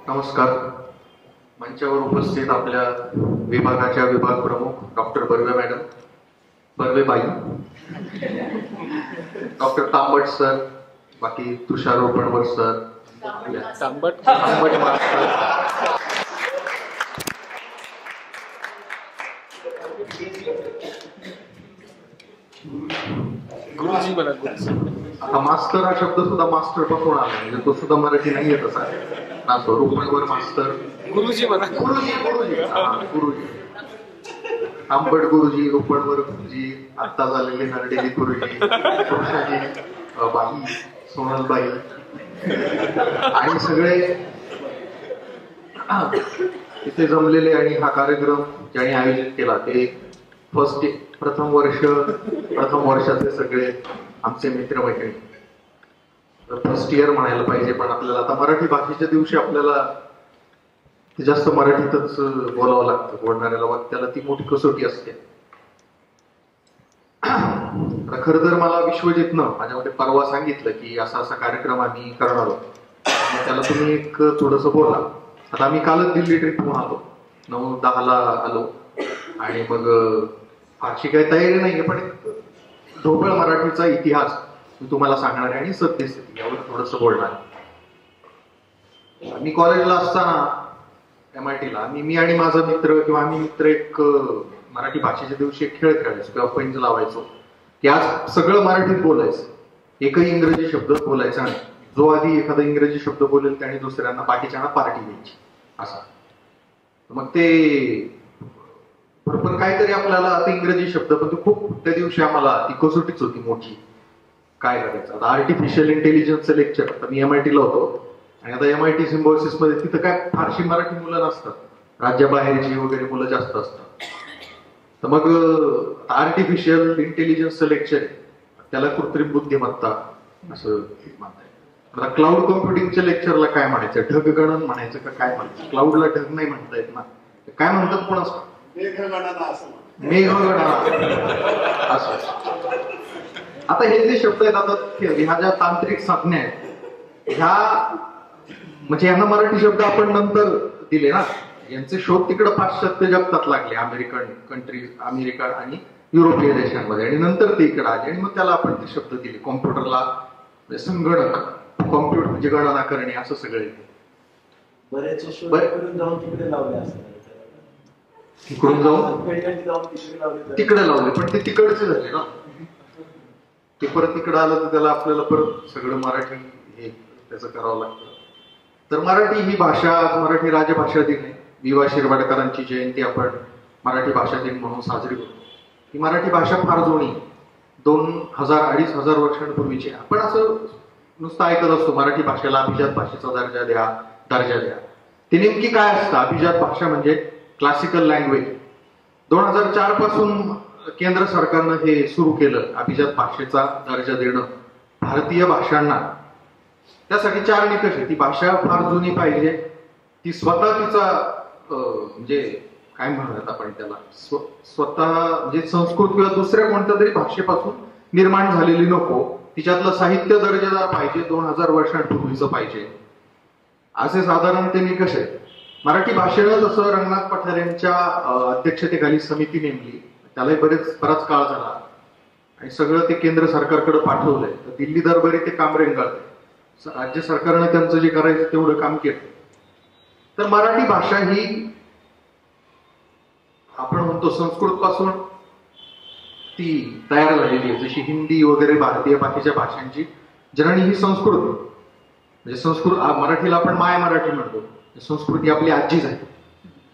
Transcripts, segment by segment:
नमस्कार. मंचावर उपस्थित आपल्या विभागाच्या विभाग प्रमुख डॉक्टर बर्वे मॅडम, बर्वे बाई, डॉक्टर तांबट सर, बाकी तुषार रोपणवर सर, तांबट मास्टर, गुरुजी मला आता मास्टर हा शब्द सुद्धा मास्टर पासून आला, म्हणजे तो सुद्धा मराठी नाही येत असा ना. रोपणवर मास्टर, गुरुजी म्हणा, गुरुजी आंबट गुरुजी, रोपणवर गुरुजी, आत्ता झालेले नरडेली गुरुजी, बाई, सोनलबाई आणि सगळे इथे जमलेले. आणि हा कार्यक्रम ज्यांनी आयोजित केला ते प्रथम वर्षाचे सगळे आमचे मित्रमैत्रिणी. फर्स्ट इयर म्हणायला पाहिजे, पण आपल्याला आता मराठी भाषेच्या दिवशी आपल्याला जास्त मराठीतच बोलावं लागतं. बोलणाऱ्याला वक्त्याला ती मोठी कसोटी असते. खरं तर मला विश्वजितनं माझ्यामध्ये परवा सांगितलं की असा असा कार्यक्रम आम्ही करणार आहोत, त्याला तुम्ही एक थोडस बोला. आता आम्ही कालच दिल्ली ट्रिपहून आलो, 9-10 आलो आणि मग फारशी काही तयारी नाहीये, पण ढोबळ मराठीचा इतिहास मी तुम्हाला सांगणार आहे आणि सद्यस्थिती यावर थोडस बोलणार. मी कॉलेजला असताना MIT ला मी आणि माझा मित्र किंवा आम्ही मित्र एक मराठी भाषेच्या दिवशी एक खेळ खेळायचो किंवा पैंज लावायचो की आज सगळं मराठीत बोलायचं, एकही इंग्रजी शब्द बोलायचा नाही. जो आधी एखादा इंग्रजी शब्द बोलेल त्याने दुसऱ्यांना बाकीच्यांना पार्टी द्यायची असा. मग ते पण काहीतरी आपल्याला आता इंग्रजी शब्द, पण ते खूप त्या दिवशी आम्हाला ती कसोटीच होती मोठी. काय करायचं आता आर्टिफिशियल इंटेलिजन्सचं लेक्चर. आता मी MIT ला होतो आणि आता MIT सिम्बॉयसिस मध्ये तिथं काय फारशी मराठी मुलं नसतात, राज्याबाहेरची वगैरे मुलं जास्त असतात. तर मग आर्टिफिशियल इंटेलिजन्सचं लेक्चर आहे, त्याला कृत्रिम बुद्धिमत्ता असं म्हणताय. आता क्लाउड कॉम्प्युटिंगच्या लेक्चरला काय म्हणायचं, ढगगणन म्हणायचं का काय म्हणायचं? क्लाउडला ढग नाही म्हणता येत ना, काय म्हणतात पण असं मेघगणना असं. आता हे जे शब्द आहेत, आता ह्या ज्या तांत्रिक संज्ञा आहेत, ह्या म्हणजे यांना मराठी शब्द आपण नंतर दिले ना. यांचे शोध तिकडे पाश्चात्य जगतात लागले, अमेरिका आणि युरोपीय देशांमध्ये, आणि नंतर ते इकडे आले आणि मग त्याला आपण ते शब्द दिले. कॉम्प्युटरला संगणक, कॉम्प्युटर म्हणजे गणना करणे, असं सगळे बरेचसे शोध जाऊन तिकडे लावले असतात. इकडून जाऊन तिकडे लावले, पण ते तिकडचे झाले ना. ते परत तिकडे आलं तर त्याला आपल्याला परत सगळं मराठी हे त्याचं करावं लागतं. तर मराठी ही भाषा, मराठी राजभाषा दिन आहे. वि.वा. शिरवाडकरांची जयंती आपण मराठी भाषा दिन म्हणून साजरी करतो. ही मराठी भाषा फार जुनी, 2000-2500 वर्षांपूर्वीची. आपण असं नुसतं ऐकत असतो मराठी भाषेला अभिजात भाषेचा दर्जा द्या. ती नेमकी काय असतं? अभिजात भाषा म्हणजे क्लासिकल लँग्वेज. 2004 पासून केंद्र सरकारनं हे सुरू केलं, अभिजात भाषेचा दर्जा देणं भारतीय भाषांना. त्यासाठी 4 निकष आहे. ती भाषा फार जुनी पाहिजे, ती स्वतः तिचा म्हणजे काय म्हणूयात आपण त्याला, स्वतः म्हणजे संस्कृत किंवा दुसऱ्या कोणत्या तरी भाषेपासून निर्माण झालेली नको, तिच्यातलं साहित्य दर्जेदार पाहिजे, 2000 वर्षांपूर्वीचं पाहिजे, असे साधारण ते निकष आहेत. मराठी भाषेनं जसं रंगनाथ पठार यांच्या अध्यक्षतेखाली समिती नेमली, त्यालाही बराच काळ झाला आणि सगळं ते केंद्र सरकारकडे पाठवलंय. तर दिल्ली दरबारी ते काम रेंगाळतंय. राज्य सरकारनं त्यांचं जे करायचं तेवढं काम केलं. तर मराठी भाषा ही आपण म्हणतो संस्कृत पासून ती तयार झालेली आहे. जशी हिंदी वगैरे भारतीय बाकीच्या भाषांची जननी ही संस्कृत. म्हणजे संस्कृत, मराठीला आपण माय मराठी म्हणतो, संस्कृती आपली आजीच आहे.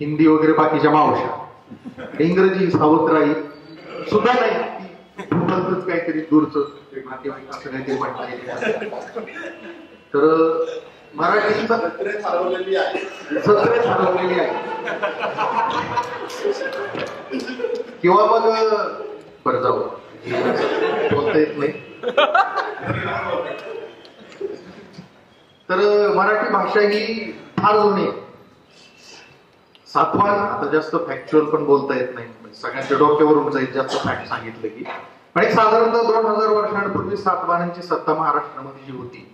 हिंदी वगैरे बाकीच्या मावशा. इंग्रजी सावत्राई सुद्धा नाही, भूगोलच काहीतरी दूरचं नातेवाईक असं काहीतरी म्हणता येईल. तर मराठी सत्रेत हरवलेली आहे किंवा मग बरं जाऊ बोलता येत नाही. तर मराठी भाषा ही फार जुनी आहे. सातवाहन, आता जास्त फॅक्च्युअल पण बोलता येत नाही, सगळ्यांच्या डोक्यावरून जाईल जास्त फॅक्ट सांगितलं की, पण एक साधारणतः 2000 वर्षांपूर्वी सातवाहनांची सत्ता महाराष्ट्रामध्ये जी होती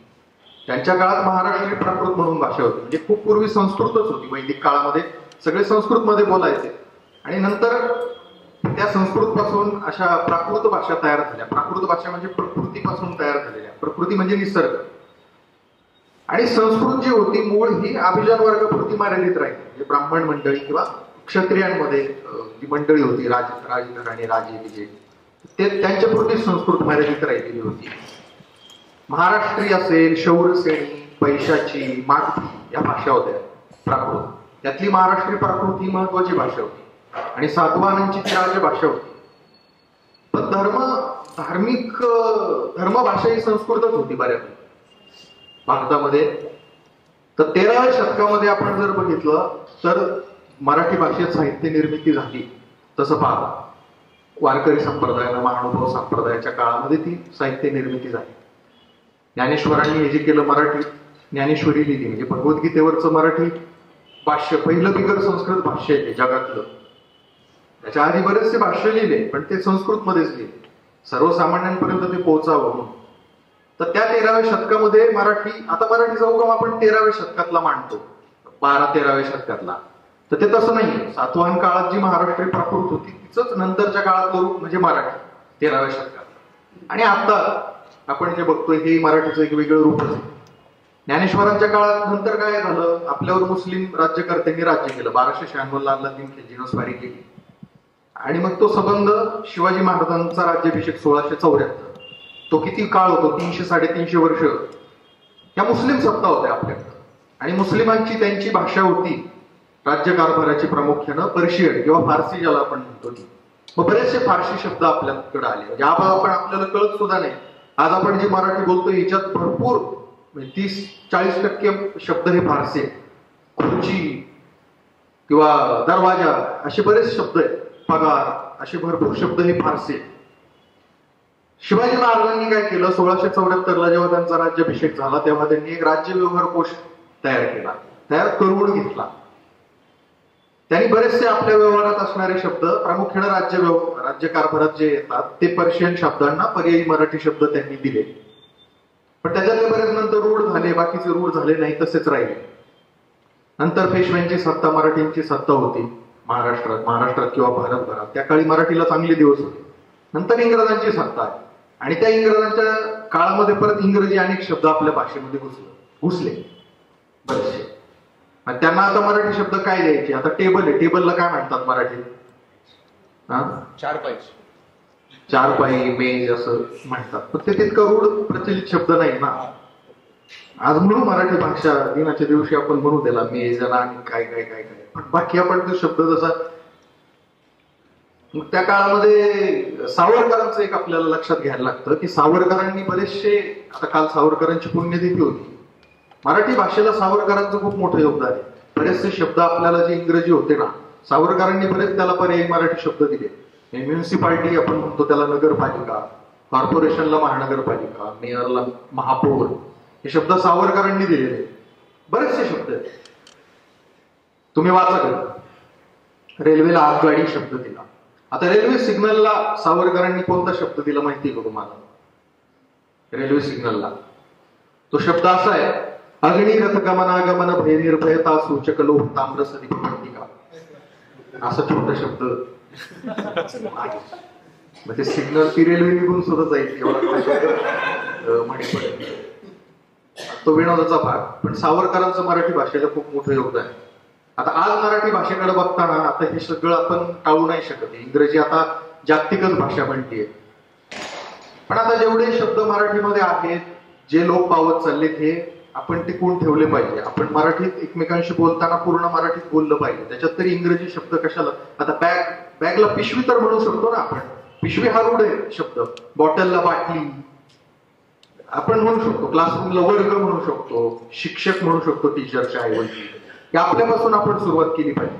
त्यांच्या काळात महाराष्ट्रीय प्राकृत म्हणून भाषा होती, म्हणजे खूप पूर्वी संस्कृतच होती. वैदिक काळामध्ये सगळे संस्कृतमध्ये बोलायचे आणि नंतर त्या संस्कृत पासून अशा प्राकृत भाषा तयार झाल्या. प्राकृत भाषा म्हणजे प्रकृतीपासून तयार झालेल्या. प्रकृती म्हणजे निसर्ग. आणि संस्कृत जी होती मूळ ही अभिजात वर्गापुरती मर्यादित राहिली. म्हणजे ब्राह्मण मंडळी किंवा क्षत्रियांमध्ये जी मंडळी होती, राजघराणे, राजे विजे, ते त्यांच्यापुरती संस्कृत मर्यादित राहिलेली होती. महाराष्ट्री असेल, शौरसेनी, पैशाची, मागधी या भाषा होत्या प्राकृत. त्यातली महाराष्ट्री प्राकृत ही महत्वाची भाषा होती आणि सातवाहनांची ती राजभाषा होती. पण धर्म भाषा ही संस्कृतच होती बऱ्यापैकी भारतामध्ये. तर 13व्या शतकामध्ये आपण जर बघितलं तर मराठी भाषेत साहित्य निर्मिती झाली. तसं पाहता वारकरी संप्रदायाला, महानुभाव संप्रदायाच्या काळामध्ये ती साहित्य निर्मिती झाली. ज्ञानेश्वरांनी हे जे केलं, मराठी ज्ञानेश्वरी लिहिली, म्हणजे भगवद्गीतेवरचं मराठी भाष्य पहिलं बिगर संस्कृत भाष्य आहे जगातलं. त्याच्या आधी बरेचसे भाष्य लिहिले पण ते संस्कृतमध्येच लिहिले, सर्वसामान्यांपर्यंत ते पोहोचावं म्हणून. तर त्या 13व्या शतकामध्ये मराठी, आता मराठीचा उगम आपण 13व्या शतकातला मांडतो, 12-13व्या शतकातला. तर ते तसं नाही. सातवाहन काळात जी महाराष्ट्रीय प्राकृत होती तिचंच नंतरच्या काळातलं रूप म्हणजे मराठी 13व्या शतकात. आणि आता आपण जे बघतोय हे मराठीचं एक वेगळं रूपच आहे. ज्ञानेश्वरांच्या काळात नंतर काय झालं, आपल्यावर मुस्लिम राज्यकर्त्यांनी राज्य केलं. 1296 अल्लादीन खिलजीनं स्वारी केली आणि मग तो संबंध शिवाजी महाराजांचा राज्याभिषेक 1674, तो किती काळ होतो, 300-350 वर्ष या मुस्लिम सत्ता होत्या आपल्याकडं. आणि मुस्लिमांची त्यांची भाषा होती राज्यकारभाराची प्रामुख्यानं पर्शियन किंवा फारसी ज्याला आपण म्हणतो. मग बरेचसे फारसी शब्द आपल्याकडे आले, म्हणजे आपण आपल्याला कळत सुद्धा नाही. आज आपण जे मराठी बोलतो याच्यात भरपूर 30-40% शब्द हे फारसी आहेत. खुर्ची किंवा दरवाजा असे बरेच शब्द आहेत, पगार असे भरपूर शब्द हे फारसी आहेत. शिवाजी महाराजांनी काय केलं, 1674ला जेव्हा त्यांचा राज्याभिषेक झाला तेव्हा त्यांनी एक राज्य व्यवहार कोश तयार केला, करून घेतला. त्यांनी बरेचसे आपल्या व्यवहारात असणारे शब्द, प्रामुख्याने राज्यकारभारात जे येतात ते पर्शियन शब्दांना पर्यायी मराठी शब्द त्यांनी दिले. पण त्याच्यातले बरेच नंतर रूढ झाले, बाकीचे रूढ झाले नाही, तसेच राहिले. नंतर पेशव्यांची सत्ता, मराठींची सत्ता होती महाराष्ट्रात किंवा भारतभरात. त्या काळी मराठीला चांगले दिवस होते. नंतर इंग्रजांची सत्ता आहे आणि त्या इंग्रजांच्या काळामध्ये परत इंग्रजी अनेक शब्द आपल्या भाषेमध्ये घुसले बरेचसे. त्यांना आता मराठी शब्द काय द्यायचे, आता टेबल आहे, टेबलला काय म्हणतात मराठीत? चारपाई, मेज असं म्हणतात. पण ते तितकं रूढ प्रचलित शब्द नाही ना. आज म्हणून मराठी भाषा दिनाच्या दिवशी आपण म्हणू त्याला मेज आणि काय काय काय काय, पण बाकी आपण तो शब्द जसा. मग त्या काळामध्ये सावरकरांचं एक आपल्याला लक्षात घ्यायला लागतं की सावरकरांनी बरेचसे, आता काल सावरकरांची पुण्यतिथी होती, मराठी भाषेला सावरकरांचं खूप मोठं योगदान आहे. बरेचसे शब्द आपल्याला जे इंग्रजी होते ना, सावरकरांनी बरेच त्याला पर्यायी मराठी शब्द दिले. म्युन्सिपाल्टी आपण म्हणतो त्याला नगरपालिका, कॉर्पोरेशनला महानगरपालिका, मेयरला महापौर, हे शब्द सावरकरांनी दिलेले बरेचसे शब्द आहेत. तुम्ही वाचा करा. रेल्वेला आगगाडी शब्द दिला. आता रेल्वे सिग्नलला सावरकरांनी कोणता शब्द दिला माहिती आहे का तुम्हाला? रेल्वे सिग्नलला तो शब्द असा आहे, अग्निरथ गमनागमन भय निर्भयता सूचक लोह ताम्रसदी पट्टिका, असा छोटा शब्द. म्हणजे सिग्नल ती रेल्वे निघून सुद्धा जाईल म्हणे पडेल. तो विनोदाचा भाग. पण सावरकरांचं मराठी भाषेला खूप मोठं योगदान आहे. आता आज मराठी भाषेकडे बघताना आता हे सगळं आपण टाळू नाही शकत. इंग्रजी आता जागतिकच भाषा बनतीये. पण आता जेवढे शब्द मराठीमध्ये आहेत, जे लोक पावत चाललेत, हे आपण टिकवून ठेवले पाहिजे. आपण मराठीत एकमेकांशी बोलताना पूर्ण मराठीत बोललं पाहिजे. त्याच्यात तरी इंग्रजी शब्द कशाला? आता बॅगला पिशवी तर म्हणू शकतो ना आपण. पिशवी हा रूढ आहे शब्द. बॉटलला बाटली आपण म्हणू शकतो. क्लासरूमला वर्ग म्हणू शकतो. शिक्षक म्हणू शकतो टीचरच्या ऐवजी. हे आपल्यापासून आपण सुरुवात केली पाहिजे.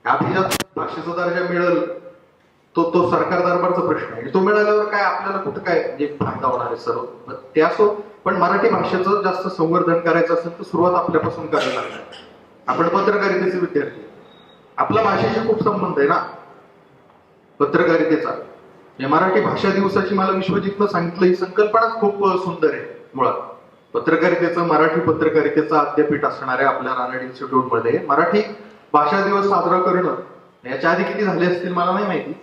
अभिजात भाषेचा दर्जा मिळेल तो सरकार दरबारचा प्रश्न आहे. तो मिळाल्यावर काय आपल्याला कुठं काय म्हणजे फायदा होणार आहे सर्व ते असो. पण मराठी भाषेचं जास्त संवर्धन करायचं असेल तर सुरुवात आपल्यापासून करायला लागणार. आपण पत्रकारितेचे विद्यार्थी, आपला भाषेशी खूप संबंध आहे ना पत्रकारितेचा. मराठी भाषा दिवसाची मला विश्वजितनं सांगितलं, ही संकल्पनाच खूप सुंदर आहे मुळात. पत्रकारितेचं, मराठी पत्रकारितेचं अद्यापीठ असणाऱ्या आपल्या रानडे इन्स्टिट्यूटमध्ये मराठी भाषा दिवस साजरा करणं, याच्या आधी किती झाले असतील मला नाही माहिती,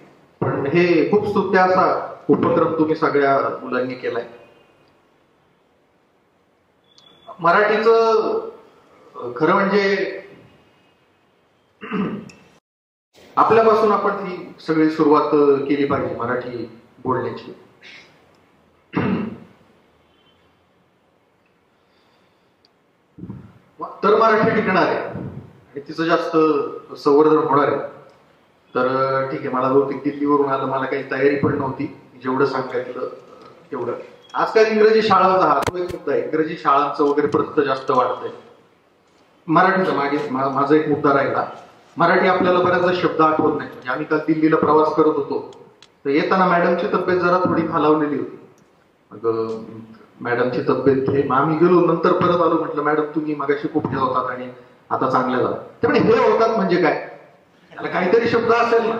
पण हे खूप स्तुत्य असा उपक्रम तुम्ही सगळ्या मुलांनी केलाय. मराठीचं खरं म्हणजे आपल्यापासून आपण ही सगळी सुरुवात केली पाहिजे मराठी बोलण्याची. तर मराठी टिकणार आहे आणि तिचं जास्त संवर्धन होणार आहे. तर ठीक आहे, मला बहुतेक दिल्लीवरून आलं, मला काही तयारी पण नव्हती, जेवढं सांगायचं तेवढं. आजकाल इंग्रजी शाळांचा हा तो एक मुद्दा आहे, इंग्रजी शाळांचं वगैरे प्रस्त जास्त वाढतंय. मराठीचा मागे माझा एक मुद्दा राहिला, मराठी आपल्याला बऱ्याचदा शब्द आठवत नाही. म्हणजे आम्ही काल दिल्लीला प्रवास करत होतो, तर येताना मॅडमची तब्येत जरा थोडी खालावलेली होती. मग मॅडमची तब्येत हे आम्ही गेलो, नंतर परत आलो, म्हटलं मॅडम तुम्ही मगाशी खूप हे होतात आणि आता चांगल्या झाला. त्यामुळे हे होतात म्हणजे काय, त्याला काहीतरी शब्द असेल ना.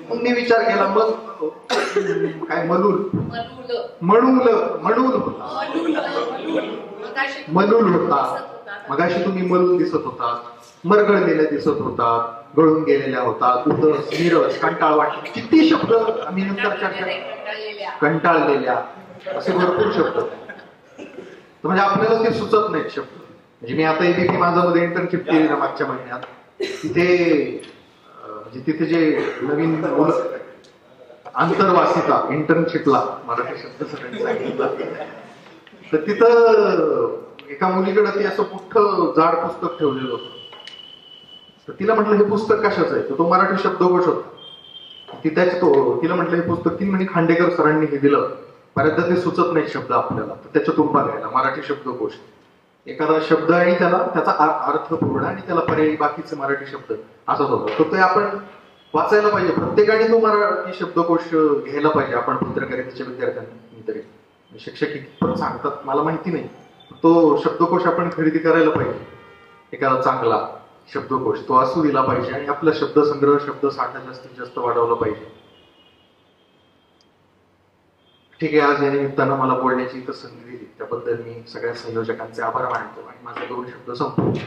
मग मी विचार केला, मग काय मलूल मलूल होता, मगाशी तुम्ही मलूल दिसत होता, मरगळलेल्या दिसत होता, गळून गेलेल्या होतात, उदस, निरस, कंटाळ वाटत, किती शब्द आम्ही नंतर चर्चा, कंटाळलेल्या, असे भरपूर शब्द. म्हणजे आपल्याला ते सुचत नाहीत शब्द. म्हणजे मी आता एबीपी माझ्यामध्ये इंटर्नशिप केली ना मागच्या महिन्यात, तिथे जे नवीन आंतरवासिता इंटर्नशिपला मराठी शब्द सगळ्यांनी सांगितला, तर तिथं एका मुलीकडे ती असं मोठं जाड पुस्तक ठेवलेलं होतं. तर तिला म्हटलं हे पुस्तक कशाचं आहे, तर तो मराठी शब्दकोश होता. तिला म्हटलं हे पुस्तक 3 महिने खांडेकर सरांनी हे दिलं, बऱ्याचदा ते सुचत नाही शब्द आपल्याला, तर त्याच्यातून बघायला मराठी शब्दकोश, एखादा शब्द आणि त्याचा अर्थ पूर्ण आणि त्याला पर्यायी बाकीचे मराठी शब्द असाच होता. तर ते आपण वाचायला पाहिजे, प्रत्येकाने तो मराठी शब्दकोश घ्यायला पाहिजे. आपण पत्रकारितेच्या विद्यार्थ्यांनी तरी, शिक्षक कितपत सांगतात मला माहिती नाही, तो शब्दकोश आपण खरेदी करायला पाहिजे. एखादा चांगला शब्दकोश तो असू दिला पाहिजे आणि आपला शब्दसंग्रह, शब्दसाठा जास्तीत जास्त वाढवला पाहिजे. ठीक आहे, आज या निमित्तानं मला बोलण्याची इथं संधी दिली त्याबद्दल मी सगळ्या संयोजकांचे आभार मानतो आणि माझे 2 शब्द संपवतो.